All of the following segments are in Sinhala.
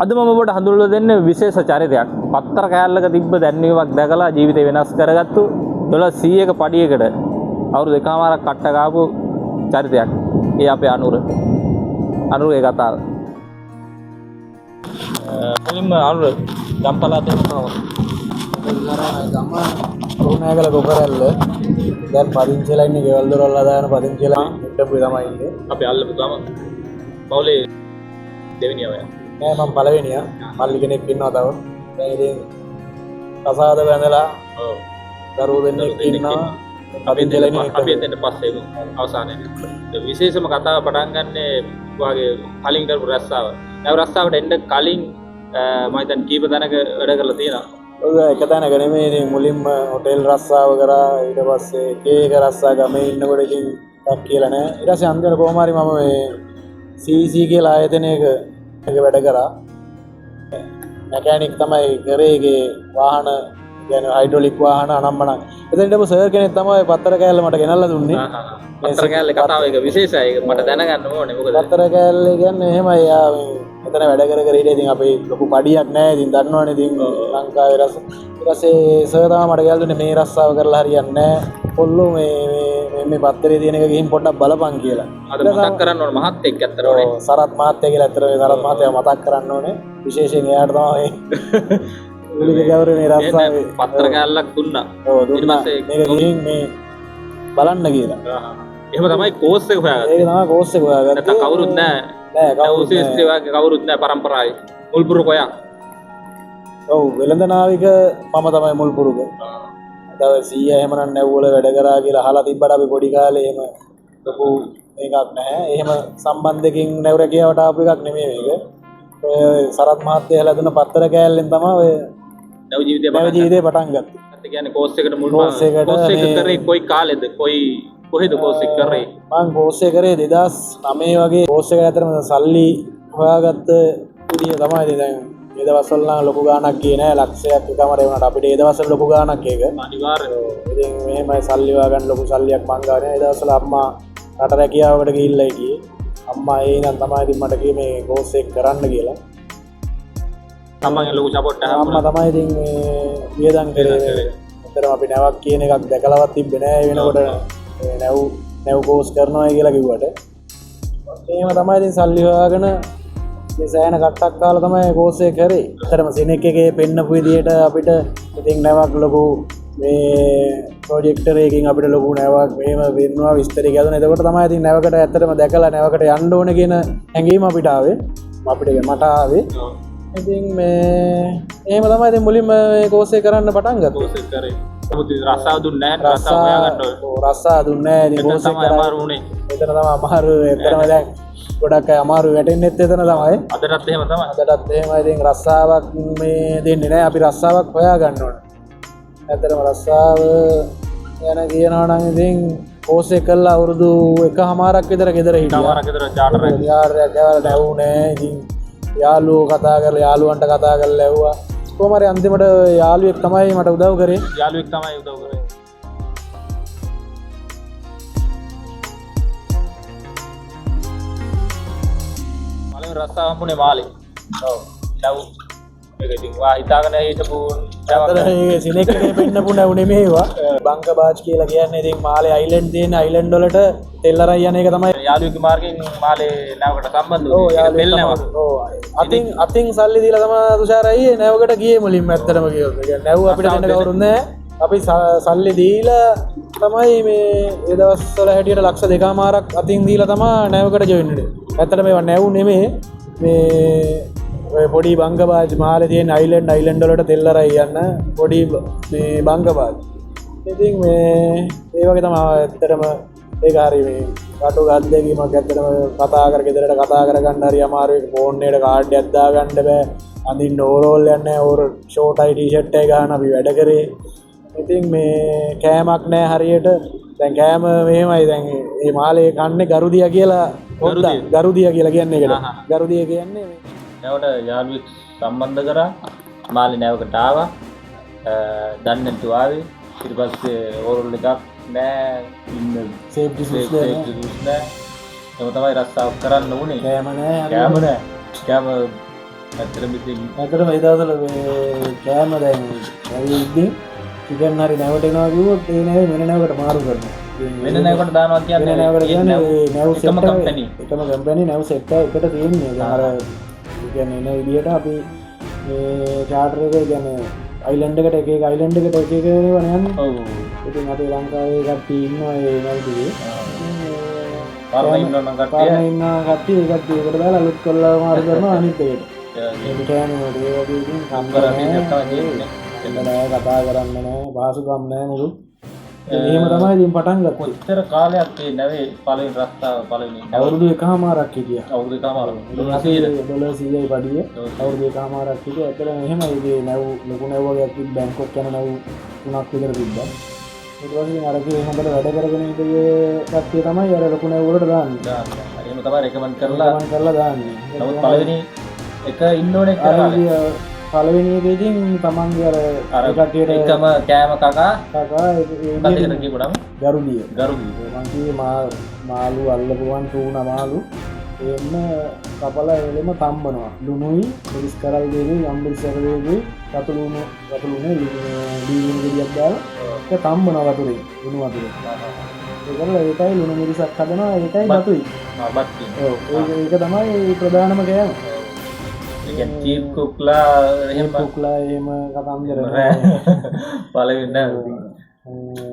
අද මම ඔබට හඳුන්වලා දෙන්නේ විශේෂ චරිතයක්. පත්තර කෑල්ලක තිබ්බ දැන්වීමක් දැකලා ජීවිතේ වෙනස් කරගත්තු 1200ක පඩියකට අවුරුදු දෙකමාරක් කට්ට ගාපු චරිතයක්. ඒ අපේ අනුරේ කතාව. මුලින්ම අනුර ගම්පලාතේ කොහොමද? ගම රුණෑගල කොකරැල්ල දැන් පදිංචිලා ඉන්නේ ගෙවල් දොරවල් හදාගෙන පදිංචිලා හිටපු තමයි ඉන්නේ. අපි අල්ලපු ගම පවුලේ දෙවෙනියා ඔයා. නෑ මම පළවෙනියා. මල්ලි කෙනෙක් ඉන්නවා තව. දැන් ඉතින් කසාද බැඳලා ඔව් දරුවෝ දෙන්නෙක් ඉන්නවා. අපි එතෙන් පස්සේ අවසානයේ විශේෂම කතාව පටන් ගන්නේ වාගේ කලින් කරපු රස්සාව. ඒ රස්සාවට එන්න කලින් මම හිතන්නේ කීප තැනක වැඩ කරලා තියෙනවා. ඔය එක තැනක නෙමෙයි ඉතින් මුලින්ම හොටෙල් රස්සාව කරා. ඊට පස්සේ එක රස්සා ගමේ ඉන්නකොට ඉතින් ටක් කියලා නෑ. ඊට පස්සේ අන්තිමට කොහොම හරි මම මේ CC කියලා ආයතනයක වැඩ කරා. මැකැනික් තමයි කරේ. ඒකේ වාහන කියන්නේ හයිඩ්‍රොලික් වාහන අනම්මන. එතන ඉඳපු සර් කෙනෙක් තමයි පත්තර කෑල්ල මට ගෙනල්ලා දුන්නේ. පත්තර කෑල්ලේ කතාව එක විශේෂයි. ඒක මට දැනගන්න ඕනේ. මොකද පත්තර කෑල්ලේ කියන්නේ එහෙමයි. යා එතන වැඩ කර හිටියේ. ඉතින් අපේ ලොකු පඩියක් නැහැ. ඉතින් දන්නවනේ ඉතින් ලංකාවේ රස. ඊට පස්සේ සර් තමයි මට කියලා දුන්නේ මේ රස්සාව කරලා හරියන්නේ නැහැ. කොල්ලෝ මේ පත්තරේ තියෙන එක ගිහින් පොඩ්ඩක් බලපන් කියලා. අද මතක් කරන්න ඕනේ මහත් එක්ක ඇත්තට ඕනේ. සරත් මහත්තයා කියලා ඇත්තට මේ සරත් මහත්තයා මතක් කරන්න ඕනේ. විශේෂයෙන් එයාට තමයි මුලික ගෞරවනේ රස්සාවේ පත්තර කෑල්ලක් දුන්නා. ඔව් දුන්නා. මේක ගිහින් මේ බලන්න කියලා. එහෙම තමයි කෝස් එක හොයාගත්තේ. ඒක තමයි කෝස් එක හොයාගත්තේ. නැත්නම් කවුරුත් නැහැ. නෑ කවුරුත් නැහැ. වගේ කවුරුත් නැහැ පරම්පරාවේ. මුල්පුරු කොයා. ඔව් වෙළඳ නාවික මම තමයි මුල්පුරුක. දවස් 100 එහෙමනම් නැව්වල වැඩ කරා කියලා අහලා තිබ්බට අපි පොඩි කාලේ එහෙම ලොකු මේකක් නැහැ. එහෙම සම්බන්ධකින් නැව් රැකියාවට ආපු එකක් නෙමෙයි මේක. ඔය සරත් මහත්තයා හැලා දුන්න පත්තර කෑල්ලෙන් තමයි ඔය නැව් ජීවිතේ පටන් ගත්තේ. ඒ කියන්නේ කෝස් එකට මුල්ම කෝස් එක කරේ කොයි කාලෙද? කොහෙද කෝස් එක කරේ? මම කෝස් එක කරේ 2009 වගේ. කෝස් එක ඇතරම සල්ලි හොයාගත්ත විදිය තමයි ඉතින් දැන් ඒ දවස්වල නම් ලොකු ගාණක් ගියේ නෑ. ලක්ෂයක් එකමාරේ වුණාට අපිට ඒ දවස්වල ලොකු ගාණක් ඒක. අනිවාර්යයෙන්. ඉතින් මෙහෙමයි සල්ලි හොයාගන්න ලොකු සල්ලියක් මං ගානේ. ඒ දවස්වල අම්මා රට රැකියාවකට ගිහිල්ලා හිටියේ. අම්මා ඒ නම් තමයි ඉතින් මට කිව්වේ මේ කෝස් එක කරන්න කියලා. තමන්ගේ ලොකු සපෝට් එකක් අම්මා තමයි ඉතින් මේ වියදම් කරේ. ඇත්තටම අපි නැවක් කියන එකක් දැකලවත් තිබ්බේ නෑ. ඒ වෙනකොට නැව් කෝස් කරනවා කියලා කිව්වට. එහෙම තමයි ඉතින් සල්ලි හොයාගෙන මේ සෑහෙන කට්ටක් කාලා තමයි කෝස් එක කරේ. ඇත්තටම සිනෙක් එකේ පෙන්නපු විදියට අපිට ඉතින් නැවක් ලොකු මේ ප්‍රොජෙක්ටර් එකකින් අපිට ලොකු නැවක් මෙහෙම වෙන්නවා විස්තර කියනවා. එතකොට තමයි ඉතින් නැවකට ඇත්තටම දැකලා නැවකට යන්න ඕනේ කියන හැඟීම අපිට ආවේ. මට ආවේ. ඉතින් මේ එහෙම තමයි ඉතින් මුලින්ම මේ කෝස් එක කරන්න පටන් ගත්තා. කෝස් එක කරේ. රස්සාව දුන්නේ නැහැ. රස්සාව හොයාගන්න ඕනේ. රස්සාව දුන්නේ නැහැ. ඉතින් කෝස් එක තමයි අමාරු උනේ. එතන තමයි අමාරු. එතරම් දැන් ගොඩක් අය අමාරු වැටෙන්නෙත් එතන තමයි. අදටත් එහෙම තමයි. අදටත් එහෙමයි. ඉතින් රස්සාවක් මේ දෙන්නේ නැහැ. අපි රස්සාවක් හොයාගන්න ඕනේ. ඇත්තටම රස්සාව යන කියනවා නම් ඉතින් කෝස් එක කළා අවුරුදු 1කමාරක් විතර ගෙදර හිටියා. කමාරක් විතර චාටරයක් ගාවලා නැවුනේ. ඉතින් යාළුවෝ කතා කරලා යාළුවන්ට කතා කරලා ඇහුවා. කොහොම හරි අන්තිමට යාළුවෙක් තමයි මට උදව් කරේ. යාළුවෙක් තමයි උදව් කරේ. මාළේ රස්සාව හම්බුනේ මාළේ. ඔව්. නැව් මේක ඉතින් වා හිතාගෙන හිටපු ඒ සිනෙක් එකේ පෙන්නපු නැව් නෙමෙයිවා. බංක බාච් කියලා කියන්නේ ඉතින් මාළේ අයිලන්ඩ් තියෙන අයිලන්ඩ් වලට තෙල් අරන් යන එක තමයි යාළුවෙක්ගේ මාර්ගයෙන් මාළේ නැවකට සම්බන්ධ වුණේ. ඒක තෙල් නැවක්. ඔව්. අතින් සල්ලි දීලා තමයි තුෂාර අයියේ නැවකට ගියේ මුලින්ම ඇත්තටම කියොත්. ඒ කියන්නේ නැව් අපිට දෙන්න කවුරුත් නැහැ. අපි සල්ලි දීලා තමයි මේ ඒ දවස්වල හැටියට ලක්ෂ 2කමාරක් අතින් දීලා තමයි නැවකට ජොයින් වෙන්නේ. ඇත්තට මේවා නැව් නෙමෙයි. මේ ඔය පොඩි බංගබාජ් මාළේ තියෙන අයිලන්ඩ් වලට තෙල් අරයි යන්න පොඩි මේ බංගබාජ්. ඉතින් මේ ඒ වගේ තමයි ඇත්තටම ඒක හරි මේ කටු ගද්දේකීමක් ඇත්තටම කතා කර ගෙදරට කතා කරගන්න හරි අමාරුයි. ෆෝන් එකට කාඩ් එකක් දාගන්න බෑ. අඳින්න ඕවරෝල් යන්නේ ඕවර් ෂෝටයි ටී-ෂර්ට් එක ගන්න අපි වැඩ කරේ. ඉතින් මේ කෑමක් නෑ හරියට. දැන් කෑම මෙහෙමයි. දැන් මේ මාළේ කන්නේ ගරුදියා කියලා ගරුදියා කියලා කියන්නේ ඒකට. ගරුදියා කියන්නේ නැවට යාළුවෙක් සම්බන්ධ කරා. මාළේ නැවකට ආවා. දන්නේ නැතුව ආවේ. ඊට පස්සේ ඕවරෝල් එකක් නෑ. ඉන්න සේෆ්ටි සූට් නෑ. එහෙම තමයි රස්සාව කරන්න උනේ. කෑම නෑ. කෑම ඇත්තටම ඉතින් ඇතට මයිදසල කෑම දැන් ඇවිද්දී චිකන් හරි නැවටෙනවා කිව්වොත් ඒ නැව වෙන නැවකට මාරු කරනවා. වෙන නැවකට දානවා කියන්නේ නැවකට කියන්නේ නැව් එකම සෙට් කම්පැනි. එකම කම්පැනි නැව් සෙට් එකට තියෙන්නේ. දැන් අර කියන්නේ එන විදියට අපි මේ චාටර් එක කියන්නේ අයිලන්ඩ් එකට එක එක අයිලන්ඩ් එකට එක එක ඒවා යන්නේ. ඔව්. ඉතින් අපේ ලංකාවේ කට්ටිය ඉන්නවා ඒ නැව්දිගේ. පාරේ ඉන්නවා නම් කට්ටිය පාරේ ඉන්න කට්ටිය ඒකට දාලා අලුත් කරලා මාරු කරනවා අනිත් එකට. ඒ කියන්නේ ඒ වගේ ඉතින් කම්බර අපි දැක්කම කියන්නේ එන්නෑ කතා කරන්න නෑ භාසුකම් නෑ මුළු එහෙම තමයි ඉතින් පටන් ගත්තේ. කොච්චර කාලයක් මේ නැවේ පළවෙනි රස්තාව පළවෙනි අවුරුදු එකමාරක් හිටියා. අවුරුදු එකමාරක් $100 පඩිය අවුරුදු එකමාරක් හිටියා. ඇත්තටම එහෙමයි ඉතින් නැව් ලොකු නැව් වගේක් තිබ්බ බැංකොක් යන නැව් 3ක් විතර තිබ්බා. ඊට පස්සේ අර කේ හොඳට වැඩ කරගෙන ඉඳගේ කට්ටිය තමයි අර ලොකු නැව් වලට දාන්නේ. එහෙම තමයි රෙකමන්ඩ් කරලා දාන්නේ. නමුත් පළවෙනි එක ඉන්න ඕනේ කරලා පළවෙනි එකේදී තමන්ගේ අර කට්ටියට එකම කෑම කකා කට්ටියට කියපුවම ගරුදිය ගරුදිය මං කිව්වේ මාළු අල්ලපුවන් තූන මාළු එන්න කපලා එලෙම තම්බනවා. ලුණුයි මිරිස් කරල් දෙකේ යම්බිල් සරවේගේ වතුරුනේ දීවින් ගෙඩියක් දාලා ඒක තම්බනවා වතුරේ ලුණු වතුරේ. ඒකල ඒකයි ලුණු මිරිසක් හදනවා ඒකයි බතුයි. ඒක තමයි ප්‍රධානම කෑම. චීප් කුක්ලා එහෙම කතන්දර පළවෙන්න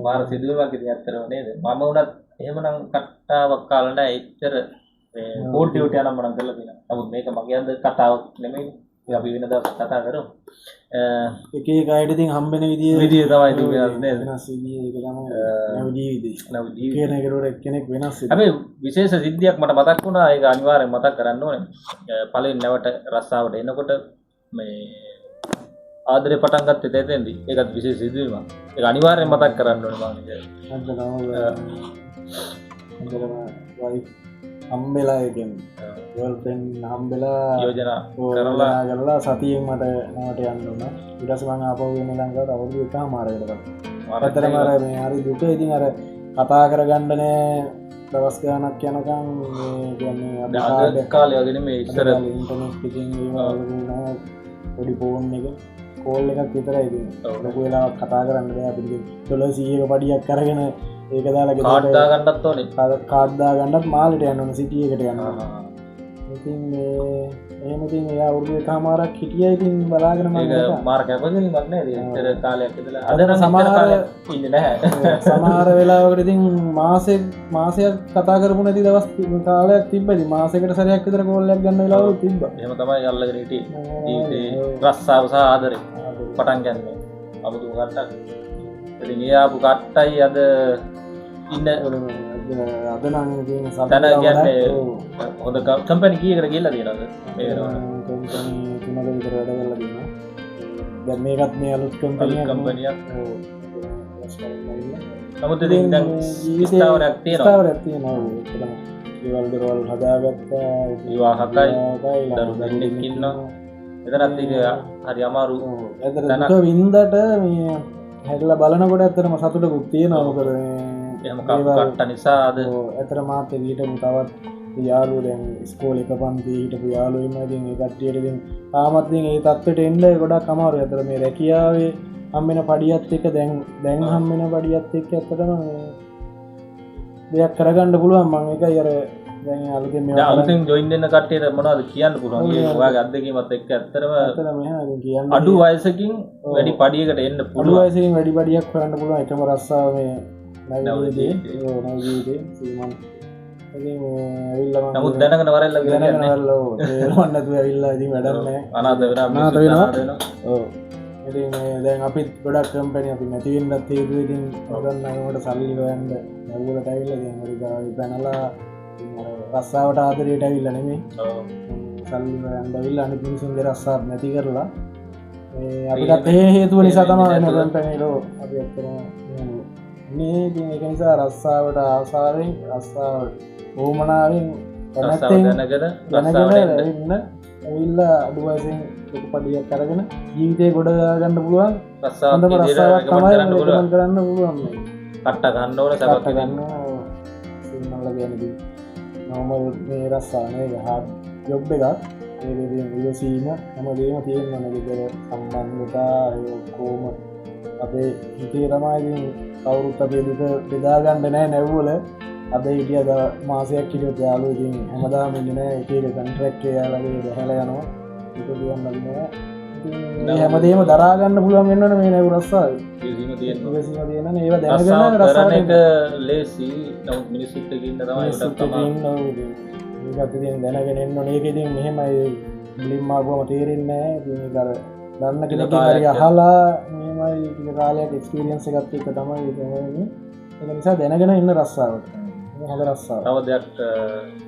මාර සිදුවීමක් ඉතින් ඇත්තටම නේද මම උනත් එහෙමනම් කට්ටාවක් කාලා නැහැ එච්චර මේ කෝඩ් ඩියුටි යනවා මම කරලා තියෙනවා. නමුත් මේක මගේ අද කතාවක් නෙමෙයි. අපි වෙන දවසක් කතා කරමු. එක එක අයට ඉතින් හම්බෙන විදිය තමයි තිබුණා නේද? වෙනස් විදිය ඒක තමයි නව ජීවිතේ. කියන එකට කෙනෙක් වෙනස් වෙනවා. හැබැයි විශේෂ සිද්ධියක් මට මතක් වුණා. ඒක අනිවාර්යෙන් මතක් කරන්න ඕනේ. පළවෙනි නැවට රස්සාවට එනකොට මේ ආදරේ පටන් ගත්තේ තෙතෙන්දී. ඒකත් විශේෂ සිදුවීමක්. ඒක අනිවාර්යෙන් මතක් කරන්න ඕනේ මම. වයිෆ් හම්බෙලා කියන්නේ ගර්ල්ෆ්‍රෙන්ඩ් හම්බෙලා යෝජනා කරලා සතියෙන් මට නවට යන්න උනා. ඊට පස්සේ මම ආපහු එන්නේ ලංකාවට අවුරුදු එකමාරකට තමයි. ඇත්තටම අර මේ හරි දුක ඉතින් අර කතා කරගන්න නෑ දවස් ගානක් යනකම් මේ කියන්නේ අද කාලේ වගේ නෙමෙයි ඉස්සර ඉන්ටර්නෙට් එකකින් නෑ පොඩි ෆෝන් එක කෝල් එකක් විතරයි තියෙන්නේ. ලොකු වෙලාවක් කතා කරන්න බෑ අපිට. $100ක පඩියක් අරගෙන ඒක දාලා කාඩ් දා ගන්නත් ඕනේ. කාඩ් දා ගන්නත් මාළට යන්න ඕනේ සිටි එකට යනවා. ඉතින් එහෙම ඉතින් එයා අවුරුදු එකමාරක් හිටියා. ඉතින් බලාගෙන මම ඒක මාර කැපකිරීමක් නේද? ඉතර කාලයක් ඉඳලා අද නම් සමහර කාලයක් ඉන්නේ නැහැ. සමහර වෙලාවකට ඉතින් මාසයක් කතා කරපු නැති දවස් කාලයක් තිබ්බා. ඉතින් මාසයකට සැරයක් විතර කෝල් එකක් ගන්න වෙලාවලුත් තිබ්බා. එහෙම තමයි අල්ලගෙන හිටියේ. ජීවිතේ රස්සාව සහ ආදරේ පටන් ගන්නවා. අමුතු කට්ටක්. ඉතින් ඒ ආපු කට්ටයි අද ඉන්න අද නම් ඉතින් සතන කියන්නේ හොඳ කම්පැනි කීයකට ගිහලා තියෙනවද මේ වෙනකොට කම්පැනි තුනක විතර වැඩ කරලා තියෙනවා. දැන් මේකත් මේ අලුත් කම්පැනියක්. නමුත් ඉතින් දැන් ස්ථාවරයක් තියෙනවා. ඒවල් දරවල් හදාගත්තා. විවාහකයි දරු දෙන්නෙක් ඉන්නවා. එතනත් ඒක හරි අමාරු. එතන වින්දට මේ හැදලා බලනකොට ඇත්තටම සතුටකුත් තියෙනවා. මොකද එහෙම කට්ට නිසා අද ඇතර මාත් හිටපු තවත් යාළුවෝ දැන් ඉස්කෝලේ එක පන්ති හිටපු යාළුවෝ ඉන්නවා. ඉතින් ඒ කට්ටියට ඉතින් තාමත් ඉතින් ඒ තත්ත්වයට එන්න ගොඩක් අමාරුයි. අතර මේ රැකියාවේ හම්බෙන පඩියත් එක්ක දැන් හම්බෙන පඩියත් එක්ක ඇත්තටම දෙයක් කරගන්න පුළුවන්. මම ඒකයි අර දැන් අලුතෙන් මේ අලුතෙන් ජොයින් වෙන කට්ටියට මොනවද කියන්න පුළුවන්? ඔයාගේ අත්දැකීමත් එක්ක ඇත්තටම මෙහෙම කියන්න අඩු වයසකින් වැඩි පඩියකට එන්න පුළුවන්. අඩු වයසකින් වැඩි පඩියක් හොයන්න පුළුවන්. එකම රස්සාව මේ නවජීවිතේ සීමන් ඉතින් ඇවිල්ලා නමුත් දැනගෙන වරෙල්ලා කියලා කියන්නේ තේරුම් නැතුව ඇවිල්ලා ඉතින් වැඩක් නැහැ. අනාථ වෙනවා. ඔව්. ඉතින් දැන් අපිත් ගොඩක් කම්පැනි අපි නැති වෙන්නත් හේතුව ඉතින් මොකද නේකට සල්ලි හොයන්න නැවුලට ඇවිල්ලා දැන් හරි ගාවි පැනලා රස්සාවට ආදරයට ඇවිල්ලා නෙමෙයි. ඔව්. සල්ලි හොයන්න ඇවිල්ලා අනිත් මිනිස්සුන්ගේ රස්සාව නැති කරලා අපිට ඒ හේතුව නිසා තමයි වෙන කම්පැනිවල අපි අත්තරම මේ ඉතින් ඒක නිසා රස්සාවට ආසාවෙන් රස්සාවට ඕමනාවෙන් දැනගෙන ඉන්න ඇවිල්ලා අඩු වයසෙන් ලොකු පඩියක් අරගෙන ජීවිතේ ගොඩ ගන්න පුළුවන් රස්සාවක් තමයි කරන්න පුළුවන්. කට්ට ගන්න ඕන සබක් ගන්න සින්නල්ල කියන්නේ නෝමල් මේ රස්සාව නේ හાર્ඩ් ජොබ් එකක්. ඒකදී ඉවසීම හැමදේම තියෙන්න ඕන ගෙදර සම්බන්ධතා ඒ ඔක්කොම අපේ හිතේ තමයි ඉතින් කවුරුත් අපේ දුක බෙදා ගන්න නැහැ නැව්වල අද හිටියද මාසයක් හිටියොත් යාළුවෝ ඉතින් හැමදාම ඉන්නේ නැහැ එක එක කොන්ට්‍රැක්ට් එක යාළුවගේ බහැලා යනවා ඒක කියන්න බෑ ඉතින් හැමදේම දරා ගන්න පුළුවන් වෙන්න ඕනේ මේ නැව් රස්සාවේ ඉවසීම තියෙනවා ඉවසීම තියෙනනේ ඒව දැනගෙන රස්සාව කරන එක ලේසි නමුත් මිනිස්සුත් එක්ක ඉන්න තමයි ඒකට තමයි ඒකත් ඉතින් දැනගෙන එන්න ඕනේ ඒක ඉතින් මෙහෙමයි මුලින්ම ආවම තේරෙන්නේ නැහැ ඉතින් ඒක අර දන්න කෙනෙක්ගෙන් හරි අහලා මෙහෙමයි ටික කාලයක් එක්ස්පීරියන්ස් එකත් එක්ක තමයි ඒක වෙන්නේ ඒක නිසා දැනගෙන ඉන්න රස්සාවට ඒක හොඳ රස්සාවක් තව දෙයක්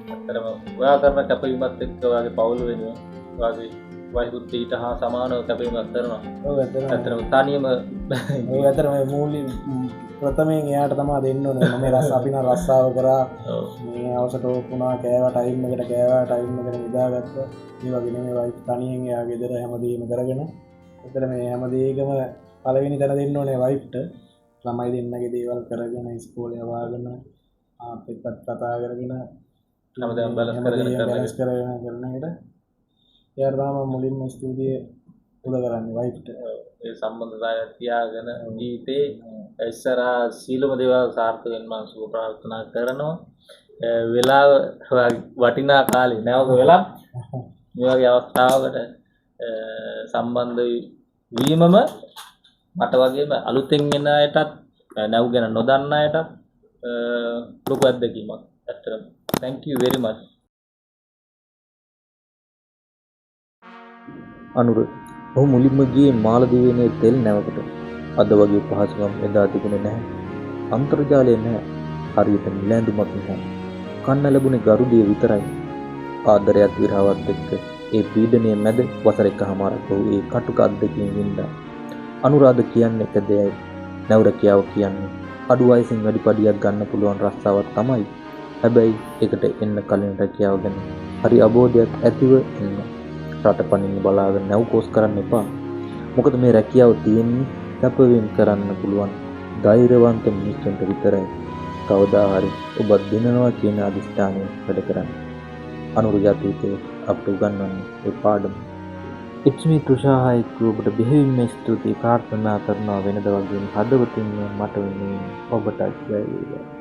ඇත්තටම ඔයා කරන කැපවීමත් එක්ක ඔයාගේ පවුල වෙනුවෙන් ඔයාගේ වයිෆුත් ඊට හා සමානව කැපවීමක් කරනවා ඔව් ඇත්තටම තනියම ඔය ඇත්තටම මූලික ප්‍රථමයෙන් එයාට තමයි දෙන්න ඕනේ මම රස්ස අපි නම් රස්සාව කරා මේ අවසට ඕපුණා කෑවා ටයිම් එකට කෑවා ටයිම් එකට නිදාගත්තා ඒ වගේ නෙමෙයි වයිෆ් තනියෙන් එයා ගෙදර හැමදේම කරගෙන එතන මේ හැමදේකම පළවෙනි තැන දෙන්න ඕනේ වයිෆ්ට ළමයි දෙන්නගේ දේවල් කරගෙන ඉස්කෝලේ යවාගෙන ආපෙත් කතා කරගෙන හැමදේම බැලන්ස් කරගෙන කරන එකට එයාට තමයි මුලින්ම ස්තුතිය උදව් කරන්නේ වයිෆ්ට ඒ සම්බන්ධතාවය තියාගෙන ජීවිතේ ඉස්සරහා සීලම දේවල් සාර්ථක වෙන්න මම සුබ ප්‍රාර්ථනා කරනවා. වෙලාව වටිනා කාලේ නැවක වෙලා මේ වගේ අවස්ථාවකට සම්බන්ධ වීමම මට වගේම අලුතෙන් එන අයටත් නැව් ගැන නොදන්න අයටත් ලොකු අත්දැකීමක්. ඇත්තටම thank you very much. Anura ඔහු මුලින්ම ගියේ මාලදිවයිනේ තෙල් නැවකට. අද වගේ පහසුකම් එදා තිබුණේ නැහැ. අන්තර්ජාලය නැහැ. හරියට නිලැඳුමක් නැහැ. කන්න ලැබුණේ ගරුදිය විතරයි. ආදරයක් විරහවත් එක්ක ඒ පීඩනයේ මැද වසර එකමාරක් ඔහු ඒ කටුක අත්දැකීම් වින්දා. අනුරාධ කියන්නේ එක දෙයයි. නැවරකියාව කියන්නේ අඩු වයසින් වැඩි පඩියක් ගන්න පුළුවන් රස්සාවක් තමයි. හැබැයි ඒකට එන්න කලින් රැකියාව ගැන හරි අවබෝධයක් ඇතිව එන්න. රට පනින්න බලාගෙන නැව් කෝස් කරන්න එපා. මොකද මේ රැකියාව තියෙන්නේ සැපවීම කරන්න පුළුවන් ධෛර්යවන්ත මිනිස්සුන්ට විතරයි. කවදා හරි ඔබ දිනනවා කියන අදිස්ථානයෙන් වැඩ කරන්න. අනුරජාතීතේ අපට උගන්වන්නේ ඒ පාඩම. It's me Tusha Haiku ඔබට බෙහෙවින්ම ස්තුතියි ප්‍රාර්ථනා කරනවා වෙනද වගේම හදවතින් මට වෙනුවෙන් ඔබට ජය වේවා.